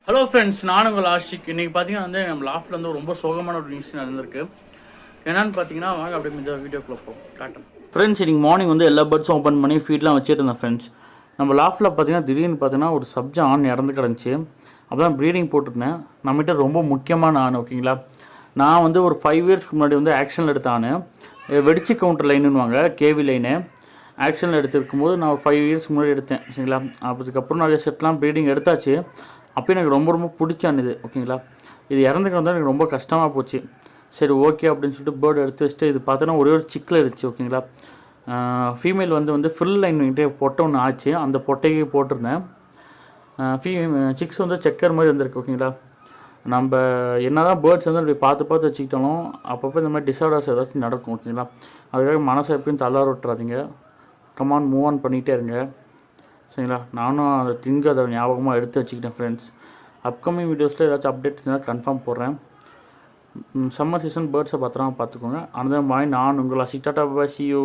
Hello friends, நான் உங்கள் ஆஷிக். இன்றைக்கி பார்த்தீங்கன்னா வந்து நம்ம லாஃப்டில் வந்து ரொம்ப சோகமான ஒரு நியூஸ் நடந்திருக்கு. என்னென்னு பார்த்தீங்கன்னா வாங்க அப்படியே இந்த வீடியோக்குள்ளே போகும் காட்டும். ஃப்ரெண்ட்ஸ், இன்றைக்கி மார்னிங் வந்து எல்லா பேர்ட்ஸும் ஓப்பன் பண்ணி ஃபீட்லாம் வச்சுட்டு இருந்தேன் ஃப்ரெண்ட்ஸ். நம்ம லாஃப்டில் பார்த்தீங்கன்னா திடீர்னு பார்த்தீங்கன்னா ஒரு சப்ஜா ஆண் இறந்து கிடந்துச்சு. அப்போ தான் ப்ரீடிங் போட்டிருந்தேன். நம்மகிட்ட ரொம்ப முக்கியமான ஆண், ஓகேங்களா. நான் வந்து ஒரு 5 இயர்ஸ்க்கு முன்னாடி வந்து ஆக்ஷனில் எடுத்த ஆண், வெடிச்சு கவுண்டர் லைனுன்னுவாங்க, கேவி லைனு. ஆக்ஷனில் எடுத்துருக்கும்போது நான் ஒரு 5 இயர்ஸ்க்கு முன்னாடி எடுத்தேன், சரிங்களா. அதுக்கப்புறம் நிறைய செட்லாம் ப்ரீடிங் எடுத்தாச்சு. அப்போ எனக்கு ரொம்ப ரொம்ப பிடிச்சானுது, ஓகேங்களா. இது இறந்துக்கு வந்தால் எனக்கு ரொம்ப கஷ்டமாக போச்சு. சரி ஓகே அப்படின்னு சொல்லிட்டு பேர்டு எடுத்து வச்சுட்டு இது பார்த்தோன்னா ஒரே ஒரு சிக்கில் இருந்துச்சு, ஓகேங்களா. ஃபீமேல் வந்து ஃபில் லைன் வந்துட்டு பொட்டை ஒன்று ஆச்சு. அந்த பொட்டைக்கு போட்டிருந்தேன். சிக்ஸ் வந்து செக்கர் மாதிரி வந்திருக்கு, ஓகேங்களா. நம்ம என்ன தான் பேர்ட்ஸ் வந்து அப்படி பார்த்து பார்த்து வச்சுக்கிட்டாலும் அப்பப்போ இந்த மாதிரி டிஸார்டர்ஸ் ஏதாச்சும் நடக்கும், ஓகேங்களா. அதுக்காக மனசை எப்பயும் தள்ளார விட்டுறாதீங்க. கமான், மூவ் ஆன் பண்ணிகிட்டே இருங்க, சரிங்களா. நானும் அதை அதை ஞாபகமாக எடுத்து வச்சுக்கிட்டேன் ஃப்ரெண்ட்ஸ். அப்கமிங் வீடியோஸில் ஏதாச்சும் அப்டேட்ஸ் இருந்தால் கன்ஃபார்ம் போடுறேன். சம்மர் சீசன் பேர்ட்ஸை பார்த்துக்கோங்க. அனதர் பாய், நான் உங்கள் ஆஷிக். டாடா, பை, see you.